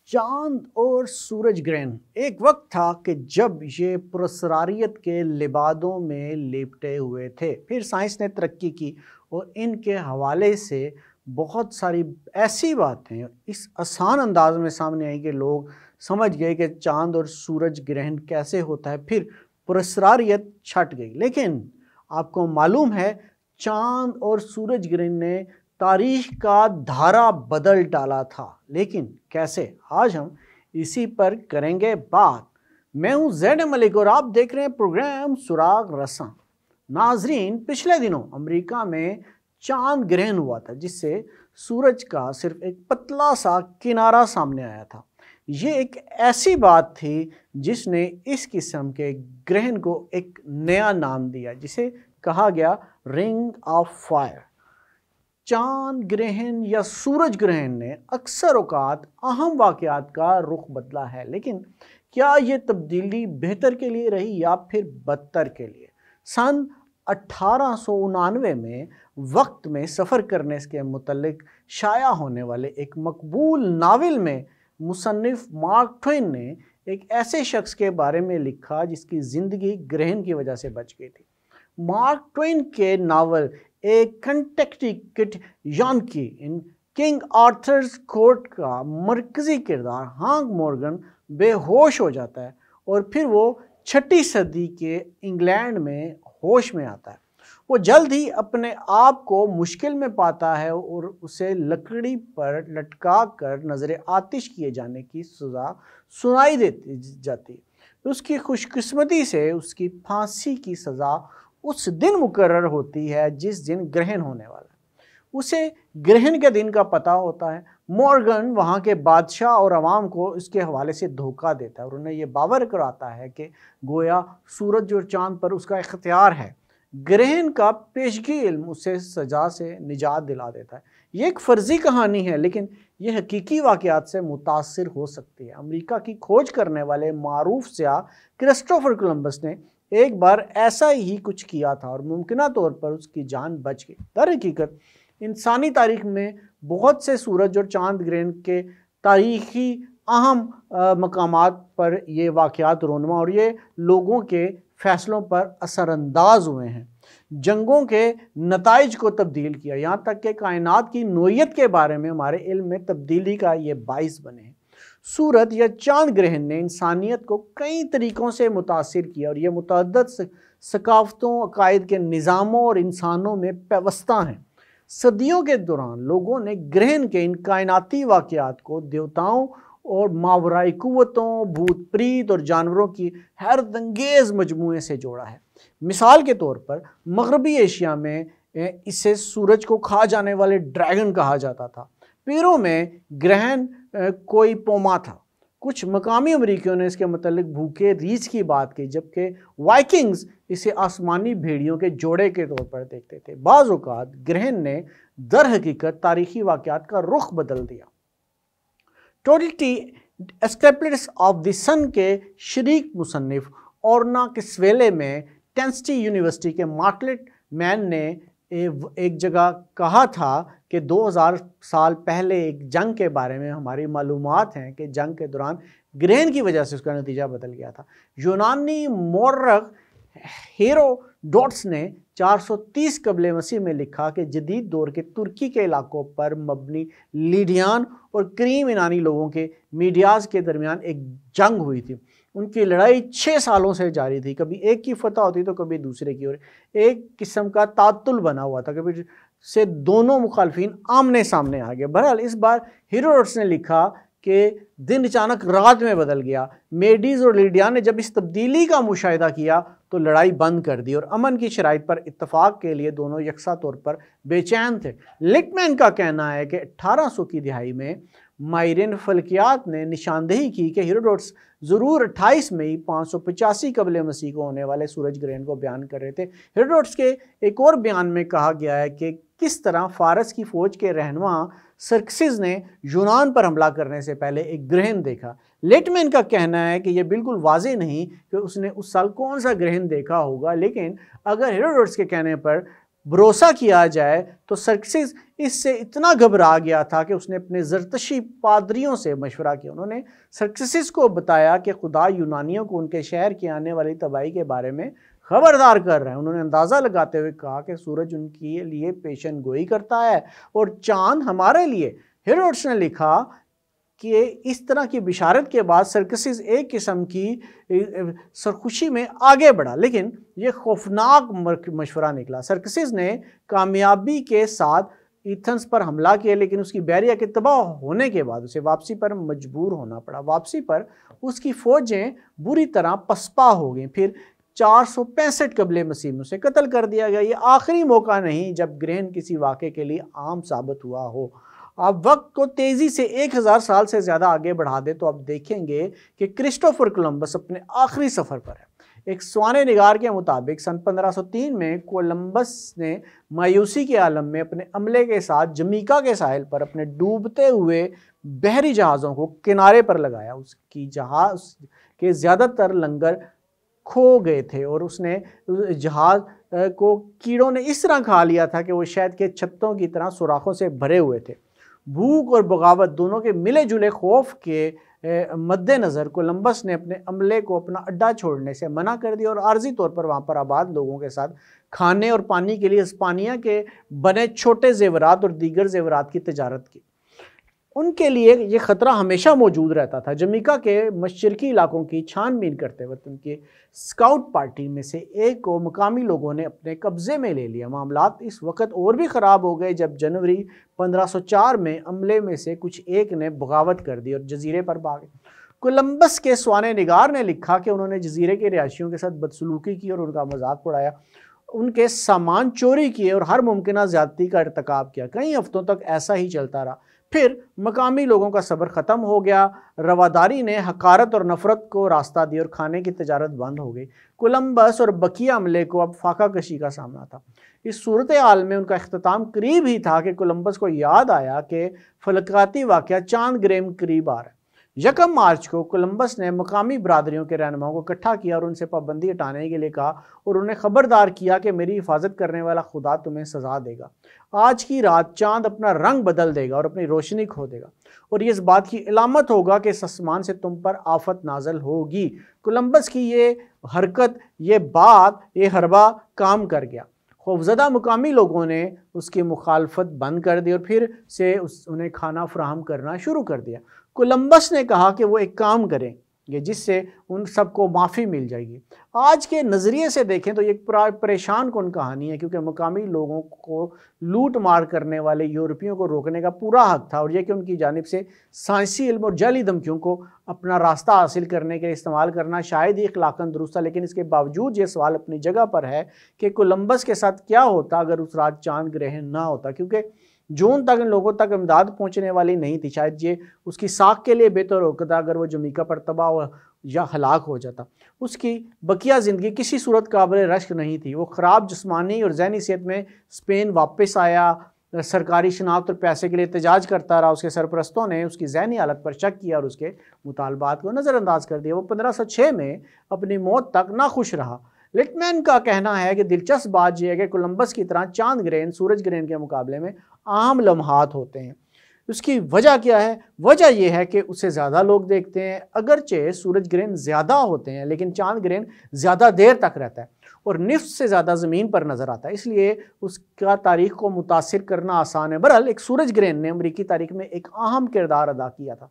चांद और सूरज ग्रहण। एक वक्त था कि जब ये पुरस्कारियत के लिबादों में लिपटे हुए थे। फिर साइंस ने तरक्की की और इनके हवाले से बहुत सारी ऐसी बातें इस आसान अंदाज में सामने आई कि लोग समझ गए कि चांद और सूरज ग्रहण कैसे होता है। फिर पुरस्कारियत छट गई। लेकिन आपको मालूम है, चांद और सूरज ग्रहण ने तारीख का धारा बदल डाला था। लेकिन कैसे, आज हम इसी पर करेंगे बात। मैं हूं ज़ैड मलिक और आप देख रहे हैं प्रोग्राम सुराग रसां। नाजरीन, पिछले दिनों अमेरिका में चांद ग्रहण हुआ था, जिससे सूरज का सिर्फ एक पतला सा किनारा सामने आया था। ये एक ऐसी बात थी जिसने इस किस्म के ग्रहण को एक नया नाम दिया, जिसे कहा गया रिंग ऑफ फायर। चांद ग्रहण या सूरज ग्रहण ने अक्सर औकात अहम वाक़यात का रुख बदला है। लेकिन क्या ये तब्दीली बेहतर के लिए रही या फिर बदतर के लिए? सन 1899 में वक्त में सफ़र करने के मुतल्लिक शाया होने वाले एक मकबूल नावल में मुसन्निफ मार्क ट्वेन ने एक ऐसे शख्स के बारे में लिखा जिसकी ज़िंदगी ग्रहण की वजह से बच गई थी। मार्क ट्वेन के नावल ए कनेक्टिकट यानकी इन किंग आर्थर्स कोर्ट का मरकजी किरदार हांक मॉर्गन बेहोश हो जाता है और फिर वो 6वीं सदी के इंग्लैंड में होश में आता है। वो जल्द ही अपने आप को मुश्किल में पाता है और उसे लकड़ी पर लटका कर नजर आतिश किए जाने की सज़ा सुनाई देती जाती है। उसकी खुशकिस्मती से उसकी फांसी की सज़ा उस दिन मुकर्रर होती है जिस दिन ग्रहण होने वाला है। उसे ग्रहण के दिन का पता होता है। मॉर्गन वहाँ के बादशाह और अवाम को इसके हवाले से धोखा देता है और उन्हें यह बावर कराता है कि गोया सूरज और चांद पर उसका इख्तियार है। ग्रहण का पेशगी इल्म उसे सजा से निजात दिला देता है। ये एक फर्जी कहानी है, लेकिन यह हकीकी वाक़यात से मुतासिर हो सकती है। अमेरिका की खोज करने वाले मारूफ सयाह क्रिस्टोफर कोलंबस ने एक बार ऐसा ही कुछ किया था और मुमकिना तौर पर उसकी जान बच गई। दर हकीकत इंसानी तारीख में बहुत से सूरज और चांद ग्रहण के तारीखी अहम मकामात पर ये वाक़यात रोनमा और ये लोगों के फ़ैसलों पर असरअंदाज हुए हैं। जंगों के नताइज को तब्दील किया, यहाँ तक कि कायनात की नोयत के बारे में हमारे इल्म में तब्दीली का ये बाइस बने हैं। सूरज या चांद ग्रहण ने इंसानियत को कई तरीक़ों से मुतासिर किया और यह मुतअद्दिद सकाफ़तों, अकायद के निज़ामों और इंसानों में पेवस्ता हैं। सदियों के दौरान लोगों ने ग्रहण के इन कायनाती वाक़यात को देवताओं और मावराई कुव्वतों, भूत प्रीत और जानवरों की हैरतअंगेज़ मजमूए से जोड़ा है। मिसाल के तौर पर मगरबी एशिया में इसे सूरज को खा जाने वाले ड्रैगन कहा जाता था। पेरू में ग्रहण कोई पोमा था। कुछ मकामी अमरीकियों ने इसके मतलब भूखे रीछ की बात की, जबकि वाइकिंग्स इसे आसमानी भेड़ियों के जोड़े के तौर पर देखते थे। बाज़ औक़ात ग्रहण ने दर हकीकत तारीखी वाक़यात का रुख बदल दिया। टोटलिटी एस्केप्लिट्स ऑफ द सन के शरीक मुसन्निफ ऑर्ना किस्वेले में टेनेसी यूनिवर्सिटी के मार्टलेट मैन ने एक जगह कहा था कि 2000 साल पहले एक जंग के बारे में हमारी मालूमात हैं कि जंग के दौरान ग्रहण की वजह से उसका नतीजा बदल गया था। यूनानी मौर्रख हेरोडोटस ने 430 कबले मसीह में लिखा कि जदीद दौर के तुर्की के इलाकों पर मबनी लीडियान और क्रीम ईरानी लोगों के मीडियाज़ के दरमियान एक जंग हुई थी। उनकी लड़ाई 6 सालों से जारी थी। कभी एक की फतह होती तो कभी दूसरे की, और एक किस्म का तातुल बना हुआ था, कभी से दोनों मुखालफिन आमने सामने आ गए। बहरहाल इस बार हेरोडोटस ने लिखा कि दिन अचानक रात में बदल गया। मेडीज़ और लीडिया ने जब इस तब्दीली का मुशाहिदा किया तो लड़ाई बंद कर दी और अमन की शराइत पर इत्तफाक के लिए दोनों यकसा तौर पर बेचैन थे। लिटमैन का कहना है कि 1800 की दिहाई में माहिरीन फल्कियात ने निशानदेही की कि हेरोडोटस ज़रूर 28 मई 585 कबल मसीह को होने वाले सूरज ग्रहण को बयान कर रहे थे। हेरोडोटस के एक और बयान में कहा गया है कि किस तरह फ़ारस की फ़ौज के रहनुमा सर्क्सिस ने यूनान पर हमला करने से पहले एक ग्रहण देखा। लेटमैन का कहना है कि यह बिल्कुल वाज़ेह नहीं कि उसने उस साल कौन सा ग्रहण देखा होगा, लेकिन अगर हेरोडोटस के कहने पर भरोसा किया जाए तो सर्कसिस इससे इतना घबरा गया था कि उसने अपने जरतशी पादरियों से मशवरा किया। उन्होंने सर्कसिस को बताया कि खुदा यूनानियों को उनके शहर की आने वाली तबाही के बारे में खबरदार कर रहे हैं। उन्होंने अंदाज़ा लगाते हुए कहा कि सूरज उनके लिए पेशन गोई करता है और चांद हमारे लिए। हेरोड्स ने लिखा कि इस तरह की बिशारत के बाद सर्कसिस एक किस्म की सरखुशी में आगे बढ़ा, लेकिन यह खौफनाक मशवरा निकला। सर्कसिस ने कामयाबी के साथ एथेंस पर हमला किया, लेकिन उसकी बैरिया के तबाह होने के बाद उसे वापसी पर मजबूर होना पड़ा। वापसी पर उसकी फौजें बुरी तरह पसपा हो गईं। फिर 465 कबले मसीह में उसे कत्ल कर दिया गया। ये आखिरी मौका नहीं जब ग्रहण किसी वाक़े के लिए आम साबित हुआ हो। आप वक्त को तेज़ी से 1000 साल से ज़्यादा आगे बढ़ा दे तो आप देखेंगे कि क्रिस्टोफर कोलंबस अपने आखिरी सफ़र पर है। एक स्वाने निगार के मुताबिक सन 1503 में कोलंबस ने मायूसी के आलम में अपने अमले के साथ जमीका के साहिल पर अपने डूबते हुए बहरी जहाज़ों को किनारे पर लगाया। उसकी जहाज़ के ज़्यादातर लंगर खो गए थे और उसने जहाज़ को कीड़ों ने इस तरह खा लिया था कि वो शायद के छत्तों की तरह सुराखों से भरे हुए थे। भूख और बगावत दोनों के मिले जुले खौफ के मद्देनज़र कोलंबस ने अपने अमले को अपना अड्डा छोड़ने से मना कर दिया और आर्जी तौर पर वहाँ पर आबाद लोगों के साथ खाने और पानी के लिए हिस्पानिया के बने छोटे जेवरात और दीगर जेवरात की तजारत की। उनके लिए ये ख़तरा हमेशा मौजूद रहता था। जमीका के मशरकी इलाकों की छानबीन करते वक्त उनकी स्काउट पार्टी में से एक को मकामी लोगों ने अपने कब्ज़े में ले लिया। मामलात इस वक्त और भी ख़राब हो गए जब जनवरी 1504 में अमले में से कुछ एक ने बगावत कर दी और जजीरे पर भागे। कोलंबस के स्वाने निगार ने लिखा कि उन्होंने जजीरे के रिहायशियों के साथ बदसलूकी की और उनका मजाक उड़ाया, उनके सामान चोरी किए और हर मुमकिन ज़्यादती का इर्तकाब किया। कई हफ्तों तक ऐसा ही चलता रहा। फिर मकामी लोगों का सब्र ख़त्म हो गया। रवादारी ने हकारत और नफ़रत को रास्ता दिया और खाने की तजारत बंद हो गई। कोलंबस और बकिया अमले को अब फाका कशी का सामना था। इस सूरत हाल में उनका अख्ताम करीब ही था कि कोलंबस को याद आया कि फलकाती वाक़या चांद ग्रहण करीब आ रहा है। 1 मार्च को कोलंबस ने मकामी बरादरियों के रहनुमाओं को इकट्ठा किया और उनसे पाबंदी हटाने के लिए कहा और उन्हें खबरदार किया कि मेरी हिफाजत करने वाला खुदा तुम्हें सज़ा देगा। आज की रात चांद अपना रंग बदल देगा और अपनी रोशनी खो देगा और ये इस बात की इलामत होगा कि इस आसमान से तुम पर आफत नाजल होगी। कोलंबस की ये हरकत, ये बात, ये हरबा काम कर गया। खौफजदा मुकामी लोगों ने उसकी मुखालफत बंद कर दी और फिर से उन्हें खाना फराहम करना शुरू कर दिया। कोलंबस ने कहा कि वो एक काम करेंगे जिससे उन सबको माफ़ी मिल जाएगी। आज के नज़रिए से देखें तो ये परेशान कौन कहानी है, क्योंकि मुकामी लोगों को लूट मार करने वाले यूरोपियों को रोकने का पूरा हक था और यह कि उनकी जानिब से साइंसी इल्म और जाली धमकियों को अपना रास्ता हासिल करने के लिए इस्तेमाल करना शायद ही इखलाकन दुरुस्त था। लेकिन इसके बावजूद ये सवाल अपनी जगह पर है कि कोलंबस के साथ क्या होता अगर उस रात चांद ग्रहण ना होता, क्योंकि जून तक इन लोगों तक इमदाद पहुंचने वाली नहीं थी। शायद ये उसकी साख के लिए बेहतर होता अगर वो जमीका पर तबाह या हलाक हो जाता। उसकी बकिया ज़िंदगी किसी सूरत काबिल रश्क नहीं थी। वो ख़राब जिस्मानी और जहनी सेहत में स्पेन वापस आया, सरकारी शनाख्त और पैसे के लिए एहतजाज करता रहा। उसके सरपरस्तों ने उसकी जहनी हालत पर शक किया और उसके मुतालबात को नज़रअंदाज कर दिया। वो 1506 में अपनी मौत तक नाखुश रहा। लिटमैन का कहना है कि दिलचस्प बात यह है कि कोलंबस की तरह चांद ग्रहण सूरज ग्रहण के मुकाबले में आम लम्हात होते हैं। उसकी वजह क्या है? वजह यह है कि उससे ज़्यादा लोग देखते हैं। अगरचे सूरज ग्रहण ज़्यादा होते हैं लेकिन चांद ग्रहण ज़्यादा देर तक रहता है और निफ्स से ज़्यादा ज़मीन पर नज़र आता है, इसलिए उसका तारीख़ को मुतासिर करना आसान है। बहरहाल एक सूरज ग्रहण ने अमरीकी तारीख़ में एक अहम किरदार अदा किया था।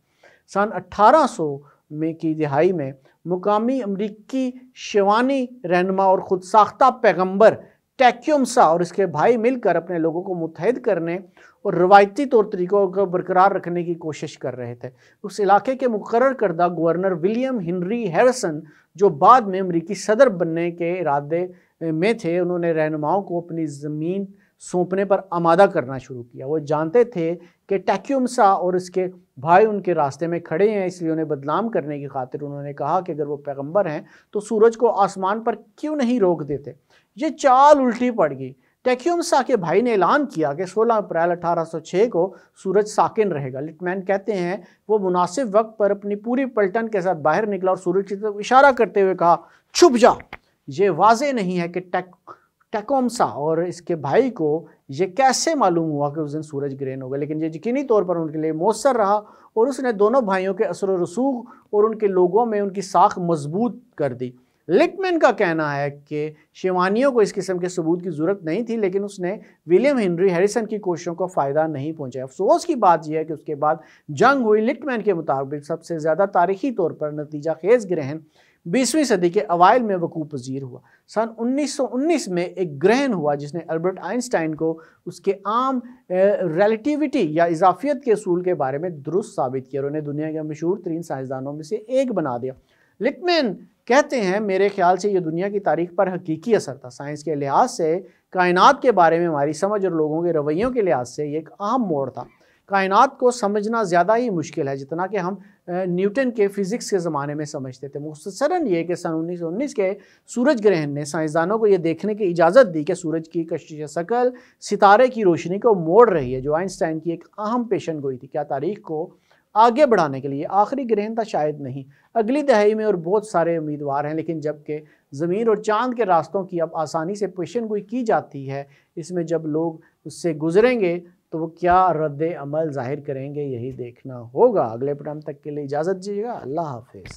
सन 1800 में की दिहाई में मुकामी अमरीकी शिवानी रहनुमा और ख़ुद साख्ता पैगम्बर टैक्यूमसा और इसके भाई मिलकर अपने लोगों को मुत्तहिद करने और रवायती तौर तरीक़ों को बरकरार रखने की कोशिश कर रहे थे। उस इलाके के मुकर्रर करदा गवर्नर विलियम हेनरी हैरिसन, जो बाद में अमरीकी सदर बनने के इरादे में थे, उन्होंने रहनुमाओं को अपनी ज़मीन सौंपने पर आमादा करना शुरू किया। वो जानते थे कि टैक्यूमसा और इसके भाई उनके रास्ते में खड़े हैं, इसलिए उन्हें बदनाम करने की खातिर उन्होंने कहा कि अगर वो पैगंबर हैं तो सूरज को आसमान पर क्यों नहीं रोक देते। ये चाल उल्टी पड़ गई। टैक्यूमसा के भाई ने ऐलान किया कि 16 अप्रैल 1806 को सूरज साकिन रहेगा। लिटमैन कहते हैं वो मुनासिब वक्त पर अपनी पूरी पलटन के साथ बाहर निकला और सूरज की तरफ इशारा करते हुए कहा, छुप जा। ये वाज़े नहीं है कि टेकोम्सा और इसके भाई को ये कैसे मालूम हुआ कि उस दिन सूरज ग्रहण होगा, लेकिन ये यकीनी तौर पर उनके लिए मौसर रहा और उसने दोनों भाइयों के असर व रसूख और उनके लोगों में उनकी साख मजबूत कर दी। लिटमैन का कहना है कि शेवानियों को इस किस्म के सबूत की ज़रूरत नहीं थी, लेकिन उसने विलियम हेनरी हैरिसन की कोशिशों को फ़ायदा नहीं पहुंचा। अफसोस की बात यह है कि उसके बाद जंग हुई। लिटमैन के मुताबिक सबसे ज़्यादा तारीखी तौर पर नतीजा खेज ग्रहण 20वीं सदी के अवाइल में वकूफ़ पजीर हुआ। सन 1919 में एक ग्रहण हुआ जिसने अल्बर्ट आइंस्टाइन को उसके आम रिलेटिविटी या इजाफियत के असूल के बारे में दुरुस्त साबित किया और उन्हें दुनिया के मशहूर तरीन साइंसदानों में से एक बना दिया। लिटमैन कहते हैं, मेरे ख्याल से यह दुनिया की तारीख पर हकीकी असर था। साइंस के लिहाज से कायनात के बारे में हमारी समझ और लोगों के रवैयों के लिहाज से ये एक अहम मोड़ था। कायनात को समझना ज़्यादा ही मुश्किल है जितना कि हम न्यूटन के फ़िज़िक्स के ज़माने में समझते थे। मुख्तसरन ये कि सन 1919 के सूरज ग्रहण ने साइंसदानों को यह देखने की इजाज़त दी कि सूरज की कशिश शकल सितारे की रोशनी को मोड़ रही है, जो आइंस्टाइन की एक अहम पेशन गोई थी। क्या तारीख को आगे बढ़ाने के लिए आखिरी ग्रहण था? शायद नहीं। अगली दहाई में और बहुत सारे उम्मीदवार हैं, लेकिन जबकि ज़मीन और चांद के रास्तों की अब आसानी से पेशन गोई की जाती है, इसमें जब लोग उससे गुजरेंगे तो वो क्या रद्द अमल जाहिर करेंगे, यही देखना होगा। अगले प्रोग्राम तक के लिए इजाज़त दीजिएगा। अल्लाह हाफिज़।